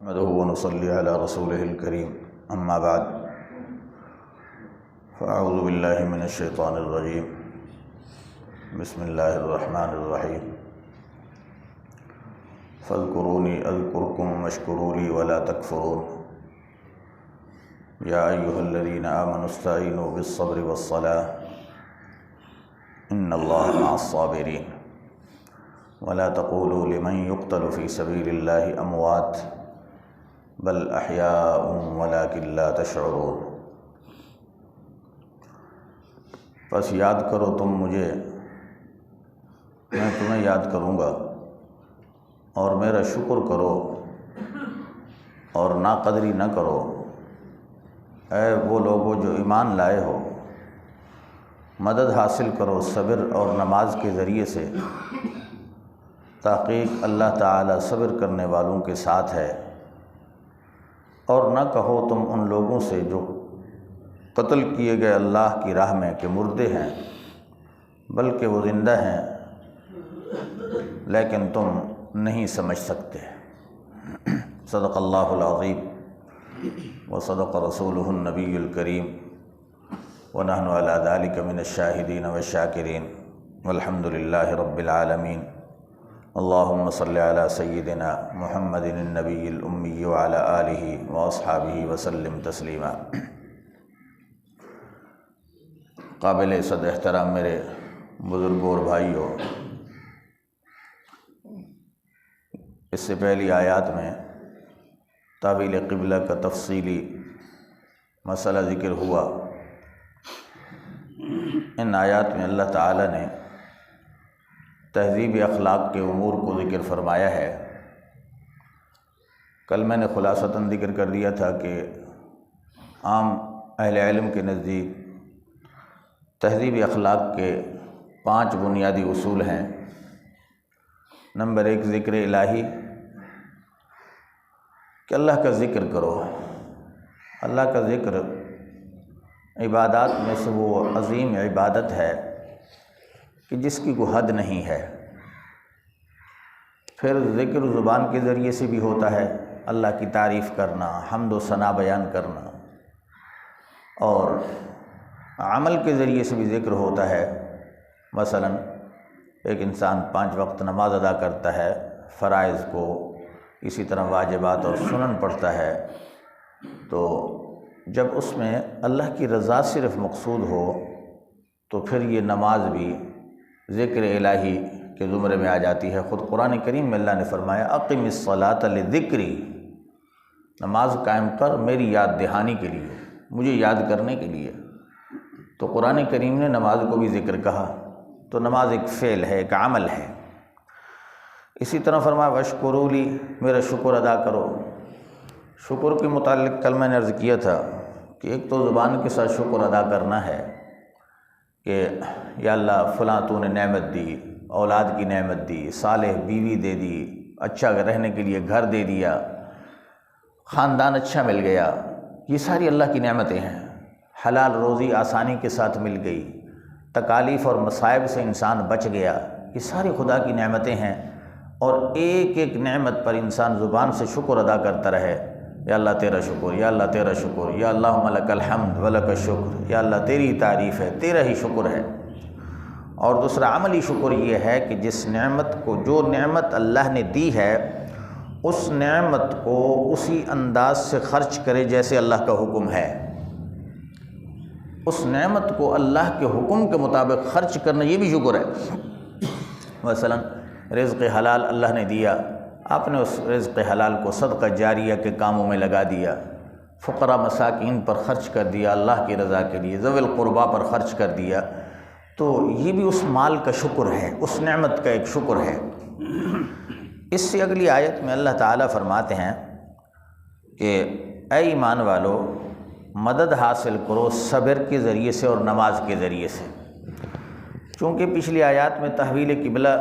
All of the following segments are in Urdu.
نحمده ونصلي على رسوله الكريم أما بعد فأعوذ بالله من الشيطان الرجيم بسم الله الرحمن الرحيم فاذكروني أذكركم واشكروا لي ولا تكفرون يا أيها الذين آمنوا استعينوا بالصبر والصلاة إن الله مع الصابرين ولا تقولوا لمن يقتل في سبيل الله أموات بل احیاء ولکن لا تشعرون۔ بس یاد کرو تم مجھے، میں تمہیں یاد کروں گا، اور میرا شکر کرو اور ناقدری نہ کرو، اے وہ لوگوں جو ایمان لائے ہو۔ مدد حاصل کرو صبر اور نماز کے ذریعے سے، تحقیق اللہ تعالی صبر کرنے والوں کے ساتھ ہے۔ اور نہ کہو تم ان لوگوں سے جو قتل کیے گئے اللہ کی راہ میں کہ مردے ہیں، بلکہ وہ زندہ ہیں لیکن تم نہیں سمجھ سکتے۔ صدق اللہ العظیم وصدق رسولہ النبی الکریم ونحن علی ذلک من الشاہدین والشاکرین والحمد للہ رب العالمین۔ اللہم صلی علی سیدنا محمد النبی الامی وعلی آلہ واصحابہ وسلم تسلیما۔ قابل صد احترام میرے بزرگوں اور بھائیوں، اس سے پہلی آیات میں تحویل قبلہ کا تفصیلی مسئلہ ذکر ہوا۔ ان آیات میں اللہ تعالی نے تہذیب اخلاق کے امور کو ذکر فرمایا ہے۔ کل میں نے خلاصتاً ذکر کر دیا تھا کہ عام اہل علم کے نزدیک تہذیب اخلاق کے 5 بنیادی اصول ہیں۔ نمبر 1 ذکر الہی، کہ اللہ کا ذکر کرو۔ اللہ کا ذکر عبادات میں سے وہ عظیم عبادت ہے کہ جس کی کوئی حد نہیں ہے۔ پھر ذکر زبان کے ذریعے سے بھی ہوتا ہے، اللہ کی تعریف کرنا، حمد و ثنا بیان کرنا، اور عمل کے ذریعے سے بھی ذکر ہوتا ہے۔ مثلا ایک انسان 5 وقت نماز ادا کرتا ہے، فرائض کو، اسی طرح واجبات اور سنن پڑھتا ہے، تو جب اس میں اللہ کی رضا صرف مقصود ہو تو پھر یہ نماز بھی ذکر الہی کے زمرے میں آ جاتی ہے۔ خود قرآن کریم میں اللہ نے فرمایا اقم الصلاۃ لذکری، نماز قائم کر میری یاد دہانی کے لیے، مجھے یاد کرنے کے لیے۔ تو قرآن کریم نے نماز کو بھی ذکر کہا، تو نماز ایک فعل ہے، ایک عمل ہے۔ اسی طرح فرمایا واشکروا لی، میرا شکر ادا کرو۔ شکر کے متعلق کل میں نے عرض کیا تھا کہ ایک تو زبان کے ساتھ شکر ادا کرنا ہے کہ یا اللہ فلاں تو نے نعمت دی، اولاد کی نعمت دی، صالح بیوی دے دی، اچھا رہنے کے لیے گھر دے دیا، خاندان اچھا مل گیا، یہ ساری اللہ کی نعمتیں ہیں۔ حلال روزی آسانی کے ساتھ مل گئی، تکالیف اور مصائب سے انسان بچ گیا، یہ ساری خدا کی نعمتیں ہیں۔ اور ایک ایک نعمت پر انسان زبان سے شکر ادا کرتا رہے، یا اللہ تیرا شکر، یا اللہ تیرا شکر، یا اللہم لک الحمد ولک الشکر، یا اللہ تیری تعریف ہے، تیرا ہی شکر ہے۔ اور دوسرا عملی شکر یہ ہے کہ جس نعمت کو، جو نعمت اللہ نے دی ہے، اس نعمت کو اسی انداز سے خرچ کرے جیسے اللہ کا حکم ہے۔ اس نعمت کو اللہ کے حکم کے مطابق خرچ کرنا، یہ بھی شکر ہے۔ مثلا رزق حلال اللہ نے دیا، آپ نے اس رزق حلال کو صدقہ جاریہ کے کاموں میں لگا دیا، فقراء مساکین پر خرچ کر دیا، اللہ کی رضا کے لیے، ذوی القربا پر خرچ کر دیا، تو یہ بھی اس مال کا شکر ہے، اس نعمت کا ایک شکر ہے۔ اس سے اگلی آیت میں اللہ تعالیٰ فرماتے ہیں کہ اے ایمان والو، مدد حاصل کرو صبر کے ذریعے سے اور نماز کے ذریعے سے۔ چونکہ پچھلی آیات میں تحویل قبلہ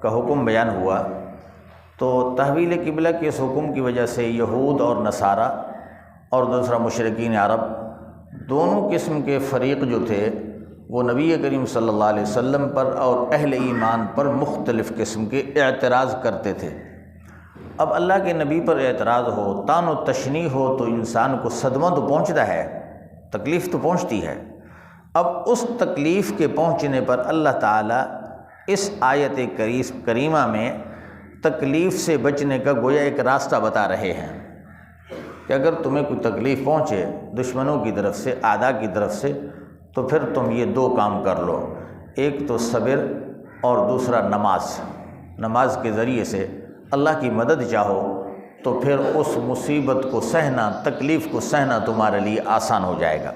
کا حکم بیان ہوا، تو تحویل قبلہ کے اس حکم کی وجہ سے یہود اور نصارہ اور دوسرا مشرکین عرب، دونوں قسم کے فریق جو تھے، وہ نبی کریم صلی اللہ علیہ وسلم پر اور اہل ایمان پر مختلف قسم کے اعتراض کرتے تھے۔ اب اللہ کے نبی پر اعتراض ہو، طعن و تشنیع ہو تو انسان کو صدمہ تو پہنچتا ہے، تکلیف تو پہنچتی ہے۔ اب اس تکلیف کے پہنچنے پر اللہ تعالیٰ اس آیت کریمہ میں تکلیف سے بچنے کا گویا ایک راستہ بتا رہے ہیں کہ اگر تمہیں کوئی تکلیف پہنچے دشمنوں کی طرف سے، اعداء کی طرف سے، تو پھر تم یہ دو کام کر لو، ایک تو صبر اور دوسرا نماز۔ نماز کے ذریعے سے اللہ کی مدد چاہو تو پھر اس مصیبت کو سہنا، تکلیف کو سہنا تمہارے لیے آسان ہو جائے گا۔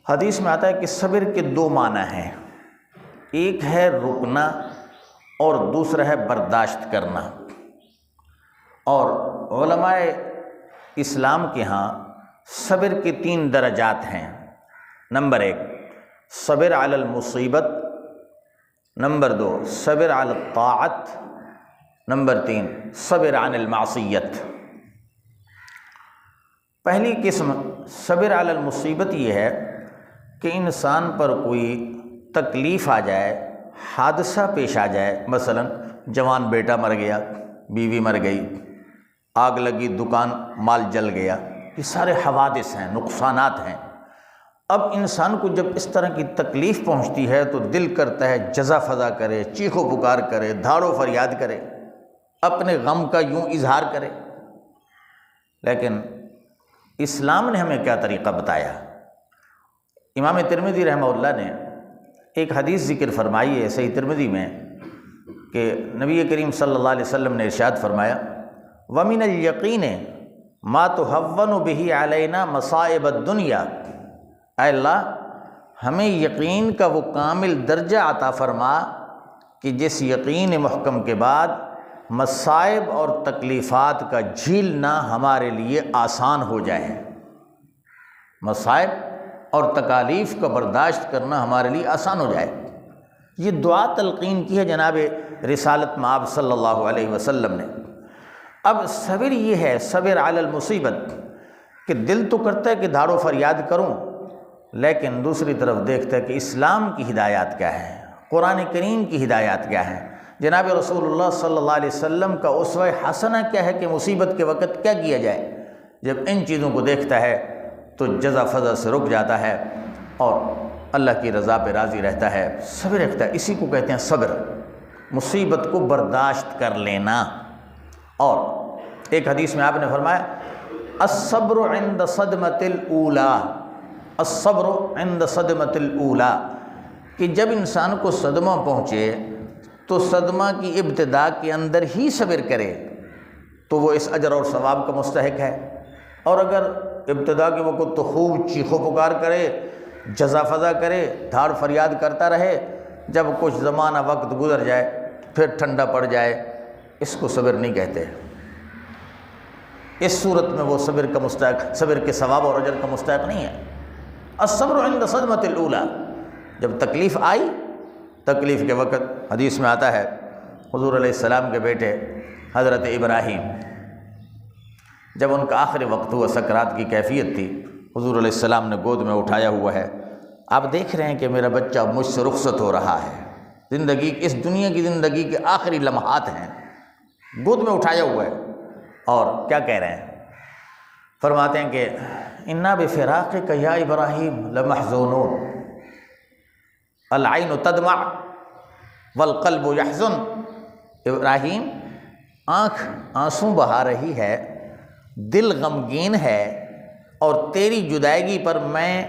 حدیث میں آتا ہے کہ صبر کے دو معنی ہیں، ایک ہے رکنا اور دوسرا ہے برداشت کرنا۔ اور علماء اسلام کے ہاں صبر کے 3 درجات ہیں۔ نمبر 1 صبر علی المصیبت، نمبر 2 صبر علی الطاعت، نمبر 3 صبر عن المعصیت۔ پہلی قسم صبر علی المصیبت یہ ہے کہ انسان پر کوئی تکلیف آ جائے، حادثہ پیش آ جائے، مثلا جوان بیٹا مر گیا، بیوی مر گئی، آگ لگی، دکان مال جل گیا، یہ سارے حوادث ہیں، نقصانات ہیں۔ اب انسان کو جب اس طرح کی تکلیف پہنچتی ہے تو دل کرتا ہے جزا فضا کرے، چیخ و پکار کرے، دھاڑ و فریاد کرے، اپنے غم کا یوں اظہار کرے۔ لیکن اسلام نے ہمیں کیا طریقہ بتایا؟ امام ترمذی رحمہ اللہ نے ایک حدیث ذکر فرمائی ہے صحیح ترمذی میں کہ نبی کریم صلی اللہ علیہ وسلم نے ارشاد فرمایا وَمِنَ الْيَقِينِ مَا تُهَوَّنُ بِهِ عَلَيْنَا مَصَائِبَ الدُّنْيَا، اے اللہ ہمیں یقین کا وہ کامل درجہ عطا فرما کہ جس یقین محکم کے بعد مصائب اور تکلیفات کا جھیلنا ہمارے لیے آسان ہو جائے، مصائب اور تکالیف کا برداشت کرنا ہمارے لیے آسان ہو جائے۔ یہ دعا تلقین کی ہے جناب رسالت مآب صلی اللہ علیہ وسلم نے۔ اب صبر یہ ہے، صبر علی المصیبت، کہ دل تو کرتا ہے کہ دھاڑ و فریاد کروں، لیکن دوسری طرف دیکھتا ہے کہ اسلام کی ہدایات کیا ہیں، قرآن کریم کی ہدایات کیا ہیں، جناب رسول اللہ صلی اللہ علیہ وسلم کا اسوہ حسنہ کیا ہے کہ مصیبت کے وقت کیا کیا جائے۔ جب ان چیزوں کو دیکھتا ہے تو جزا فضا سے رک جاتا ہے اور اللہ کی رضا پہ راضی رہتا ہے، صبر رکھتا ہے۔ اسی کو کہتے ہیں صبر، مصیبت کو برداشت کر لینا۔ اور ایک حدیث میں آپ نے فرمایا الصبر عند صدمۃ الاولی، الصبر عند صدمۃ الاولی، کہ جب انسان کو صدمہ پہنچے تو صدمہ کی ابتدا کے اندر ہی صبر کرے تو وہ اس اجر اور ثواب کا مستحق ہے، اور اگر ابتدا کے وقت تو خوب چیخ و پکار کرے، جزا فضا کرے، دھاڑ فریاد کرتا رہے، جب کچھ زمانہ وقت گزر جائے پھر ٹھنڈا پڑ جائے، اس کو صبر نہیں کہتے۔ اس صورت میں وہ صبر کا مستحق، صبر کے ثواب اور اجر کا مستحق نہیں ہے۔ الصبر عند صدمۃ الاولی، جب تکلیف آئی، تکلیف کے وقت حدیث میں آتا ہے حضور علیہ السلام کے بیٹے حضرت ابراہیم، جب ان کا آخری وقت ہوا، سکرات کی کیفیت تھی، حضور علیہ السلام نے گود میں اٹھایا ہوا ہے، آپ دیکھ رہے ہیں کہ میرا بچہ مجھ سے رخصت ہو رہا ہے، زندگی، اس دنیا کی زندگی کے آخری لمحات ہیں، گود میں اٹھایا ہوا ہے، اور کیا کہہ رہے ہیں؟ فرماتے ہیں کہ انا بفراقک یا ابراہیم لمحزونون، العین تدمع والقلب یحزن، ابراہیم آنکھ آنسو بہا رہی ہے، دل غمگین ہے، اور تیری جدائیگی پر میں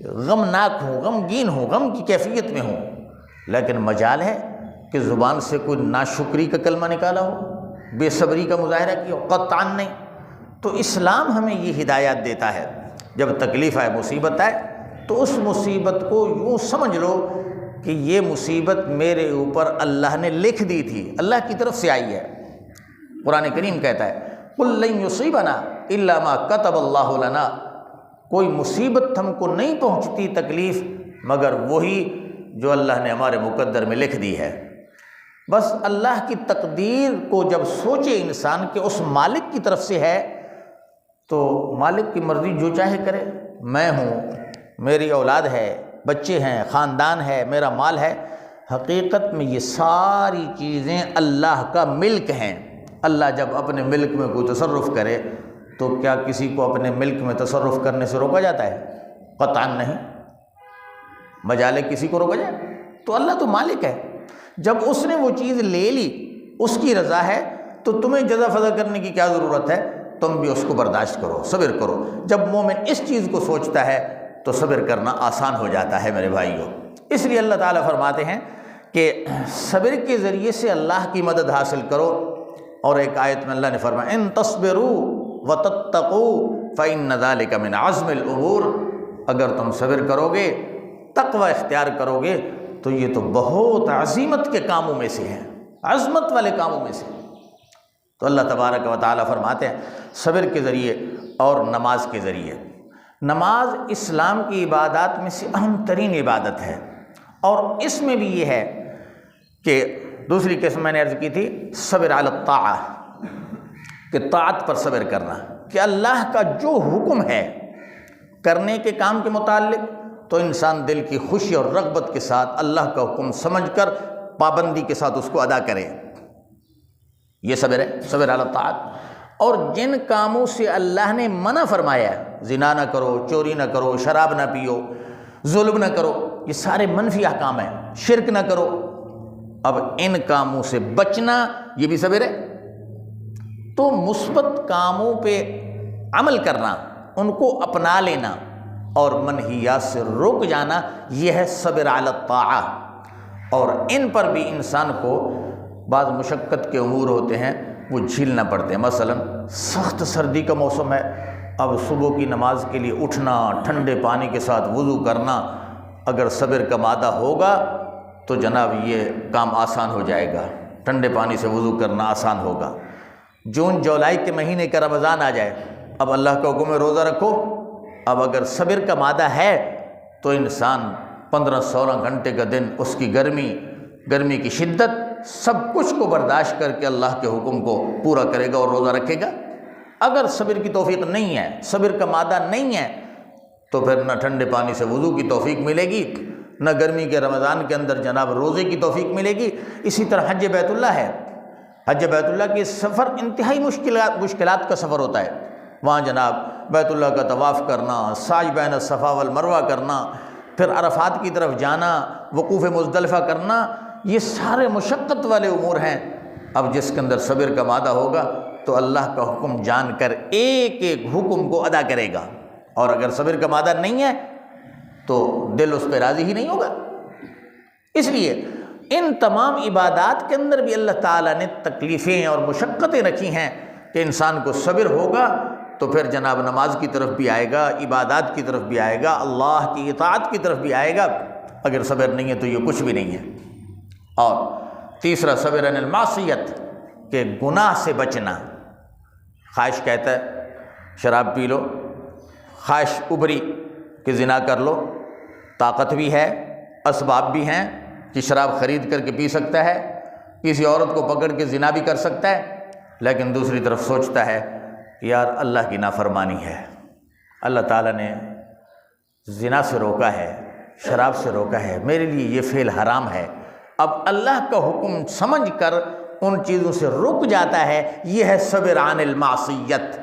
غمناک ہوں، غمگین ہوں، غم کی کیفیت میں ہوں، لیکن مجال ہے کہ زبان سے کوئی ناشکری کا کلمہ نکالا ہو، بے صبری کا مظاہرہ کیا ہو، قطعاً نہیں۔ تو اسلام ہمیں یہ ہدایات دیتا ہے، جب تکلیف آئے، مصیبت آئے، تو اس مصیبت کو یوں سمجھ لو کہ یہ مصیبت میرے اوپر اللہ نے لکھ دی تھی، اللہ کی طرف سے آئی ہے۔ قرآن کریم کہتا ہے قُل لَن يُصِيبَنَا إِلَّا مَا كَتَبَ اللَّهُ لَنَا، کوئی مصیبت ہم کو نہیں پہنچتی، تکلیف، مگر وہی جو اللہ نے ہمارے مقدر میں لکھ دی ہے۔ بس اللہ کی تقدیر کو جب سوچے انسان کہ اس مالک کی طرف سے ہے، تو مالک کی مرضی جو چاہے کرے، میں ہوں، میری اولاد ہے، بچے ہیں، خاندان ہے، میرا مال ہے، حقیقت میں یہ ساری چیزیں اللہ کا ملک ہیں، اللہ جب اپنے ملک میں کوئی تصرف کرے تو کیا کسی کو اپنے ملک میں تصرف کرنے سے روکا جاتا ہے؟ قطعاً نہیں۔ مجالے کسی کو روکا جائے؟ تو اللہ تو مالک ہے، جب اس نے وہ چیز لے لی، اس کی رضا ہے، تو تمہیں جزا فضا کرنے کی کیا ضرورت ہے؟ تم بھی اس کو برداشت کرو، صبر کرو۔ جب مومن اس چیز کو سوچتا ہے تو صبر کرنا آسان ہو جاتا ہے میرے بھائیوں۔ اس لیے اللہ تعالیٰ فرماتے ہیں کہ صبر کے ذریعے سے اللہ کی مدد حاصل کرو، اور ایک آیت میں اللہ نے فرمایا ان تصبروا وتتقوا فإن ذلك من عزم الامور، اگر تم صبر کرو گے، تقوی اختیار کرو گے، تو یہ تو بہت عظیمت کے کاموں میں سے ہے، عظمت والے کاموں میں سے۔ تو اللہ تبارک و تعالیٰ فرماتے ہیں صبر کے ذریعے اور نماز کے ذریعے۔ نماز اسلام کی عبادات میں سے اہم ترین عبادت ہے، اور اس میں بھی یہ ہے کہ دوسری قسم میں نے عرض کی تھی صبر علی الطاعہ، کہ طاعت پر صبر کرنا، کہ اللہ کا جو حکم ہے کرنے کے کام کے متعلق تو انسان دل کی خوشی اور رغبت کے ساتھ اللہ کا حکم سمجھ کر پابندی کے ساتھ اس کو ادا کرے، یہ صبر ہے، صبر علی الطاعت۔ اور جن کاموں سے اللہ نے منع فرمایا ہے، زنا نہ کرو، چوری نہ کرو، شراب نہ پیو، ظلم نہ کرو، یہ سارے منفی احکام ہیں، شرک نہ کرو، اب ان کاموں سے بچنا یہ بھی صبر ہے۔ تو مثبت کاموں پہ عمل کرنا، ان کو اپنا لینا اور منہیات سے رک جانا، یہ ہے صبر علی الطاعہ۔ اور ان پر بھی انسان کو بعض مشقت کے امور ہوتے ہیں وہ جھیلنا پڑتے ہیں۔ مثلا سخت سردی کا موسم ہے، اب صبح کی نماز کے لیے اٹھنا، ٹھنڈے پانی کے ساتھ وضو کرنا، اگر صبر کا مادہ ہوگا تو جناب یہ کام آسان ہو جائے گا، ٹھنڈے پانی سے وضو کرنا آسان ہوگا۔ جون جولائی کے مہینے کا رمضان آ جائے، اب اللہ کا حکم ہے روزہ رکھو، اب اگر صبر کا مادہ ہے تو انسان 15-16 گھنٹے کا دن، اس کی گرمی کی شدت، سب کچھ کو برداشت کر کے اللہ کے حکم کو پورا کرے گا اور روزہ رکھے گا۔ اگر صبر کی توفیق نہیں ہے، صبر کا مادہ نہیں ہے، تو پھر نہ ٹھنڈے پانی سے وضو کی توفیق ملے گی، نہ گرمی کے رمضان کے اندر جناب روزے کی توفیق ملے گی۔ اسی طرح حج بیت اللہ ہے، حج بیت اللہ کی سفر انتہائی مشکلات کا سفر ہوتا ہے، وہاں جناب بیت اللہ کا طواف کرنا، سعی بین الصفا والمروہ کرنا، پھر عرفات کی طرف جانا، وقوف مزدلفہ کرنا، یہ سارے مشقت والے امور ہیں۔ اب جس کے اندر صبر کا مادہ ہوگا تو اللہ کا حکم جان کر ایک ایک حکم کو ادا کرے گا، اور اگر صبر کا مادہ نہیں ہے تو دل اس پہ راضی ہی نہیں ہوگا۔ اس لیے ان تمام عبادات کے اندر بھی اللہ تعالیٰ نے تکلیفیں اور مشقتیں رکھی ہیں کہ انسان کو صبر ہوگا تو پھر جناب نماز کی طرف بھی آئے گا، عبادات کی طرف بھی آئے گا، اللہ کی اطاعت کی طرف بھی آئے گا۔ اگر صبر نہیں ہے تو یہ کچھ بھی نہیں ہے۔ اور تیسرا صبر عن المعصیت، کہ گناہ سے بچنا۔ خواہش کہتا ہے شراب پی لو، خواہش ابری کہ زنا کر لو، طاقت بھی ہے، اسباب بھی ہیں کہ شراب خرید کر کے پی سکتا ہے، کسی عورت کو پکڑ کے زنا بھی کر سکتا ہے، لیکن دوسری طرف سوچتا ہے کہ یار اللہ کی نافرمانی ہے، اللہ تعالیٰ نے زنا سے روکا ہے، شراب سے روکا ہے، میرے لیے یہ فعل حرام ہے۔ اب اللہ کا حکم سمجھ کر ان چیزوں سے رک جاتا ہے، یہ ہے صبر عن المعصیت۔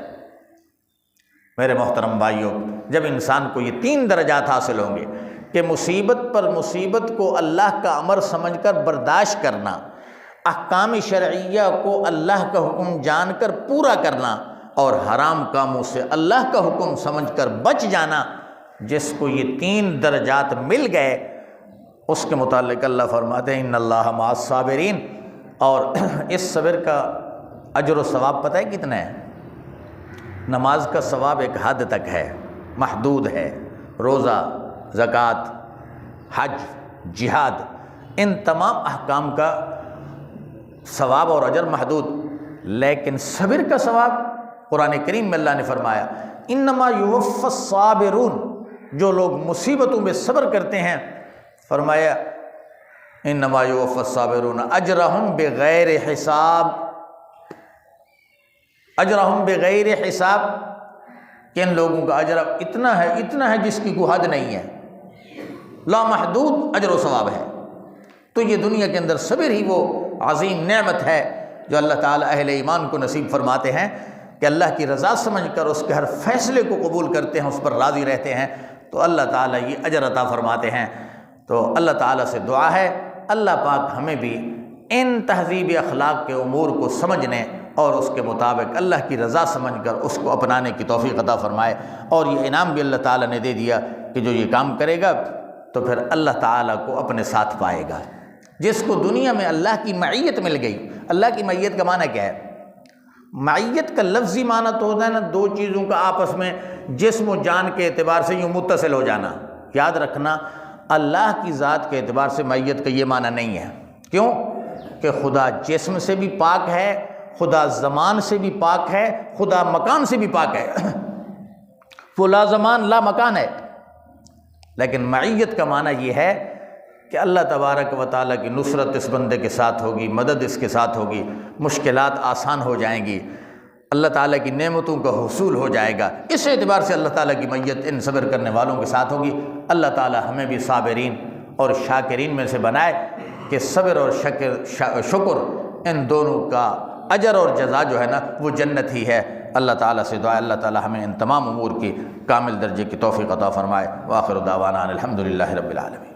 میرے محترم بھائیوں، جب انسان کو یہ 3 درجات حاصل ہوں گے کہ مصیبت پر مصیبت کو اللہ کا امر سمجھ کر برداشت کرنا، احکام شرعیہ کو اللہ کا حکم جان کر پورا کرنا، اور حرام کاموں سے اللہ کا حکم سمجھ کر بچ جانا، جس کو یہ 3 درجات مل گئے، اس کے متعلق اللہ فرماتے ہیں ان اللہ مع الصابرین۔ اور اس صبر کا اجر و ثواب پتہ ہے کتنا ہے؟ نماز کا ثواب ایک حد تک ہے، محدود ہے، روزہ، زکوٰۃ، حج، جہاد، ان تمام احکام کا ثواب اور اجر محدود، لیکن صبر کا ثواب قرآن کریم میں اللہ نے فرمایا انما یوفی الصابرون، جو لوگ مصیبتوں میں صبر کرتے ہیں، فرمایا انما یوفی الصابرون اجرہم بغیر حساب، اجرہم بغیر حساب، کہ ان لوگوں کا اجر اتنا ہے جس کی کوئی حد نہیں ہے، لامحدود اجر و ثواب ہے۔ تو یہ دنیا کے اندر صبر ہی وہ عظیم نعمت ہے جو اللہ تعالیٰ اہل ایمان کو نصیب فرماتے ہیں کہ اللہ کی رضا سمجھ کر اس کے ہر فیصلے کو قبول کرتے ہیں، اس پر راضی رہتے ہیں، تو اللہ تعالیٰ یہ اجر عطا فرماتے ہیں۔ تو اللہ تعالیٰ سے دعا ہے اللہ پاک ہمیں بھی ان تہذیب اخلاق کے امور کو سمجھنے اور اس کے مطابق اللہ کی رضا سمجھ کر اس کو اپنانے کی توفیق عطا فرمائے۔ اور یہ انعام بھی اللہ تعالیٰ نے دے دیا کہ جو یہ کام کرے گا تو پھر اللہ تعالیٰ کو اپنے ساتھ پائے گا۔ جس کو دنیا میں اللہ کی معیت مل گئی، اللہ کی معیت کا معنی کیا ہے؟ معیت کا لفظی معنی تو ہوتا ہے نا دو چیزوں کا آپس میں جسم و جان کے اعتبار سے یوں متصل ہو جانا۔ یاد رکھنا اللہ کی ذات کے اعتبار سے معیت کا یہ معنی نہیں ہے۔ کیوں؟ کہ خدا جسم سے بھی پاک ہے، خدا زمان سے بھی پاک ہے، خدا مکان سے بھی پاک ہے۔ وہ لا زمان لا مکان ہے۔ لیکن معیت کا معنی یہ ہے کہ اللہ تبارک و تعالیٰ کی نصرت اس بندے کے ساتھ ہوگی، مدد اس کے ساتھ ہوگی، مشکلات آسان ہو جائیں گی، اللہ تعالیٰ کی نعمتوں کا حصول ہو جائے گا۔ اس اعتبار سے اللہ تعالیٰ کی معیت ان صبر کرنے والوں کے ساتھ ہوگی۔ اللہ تعالیٰ ہمیں بھی صابرین اور شاکرین میں سے بنائے کہ صبر اور شکر ان دونوں کا اجر اور جزا جو ہے نا وہ جنت ہی ہے۔ اللہ تعالیٰ سے دعا اللہ تعالیٰ ہمیں ان تمام امور کی کامل درجے کی توفیق عطا فرمائے۔ وآخر دعوانا الحمدللہ رب العالمین۔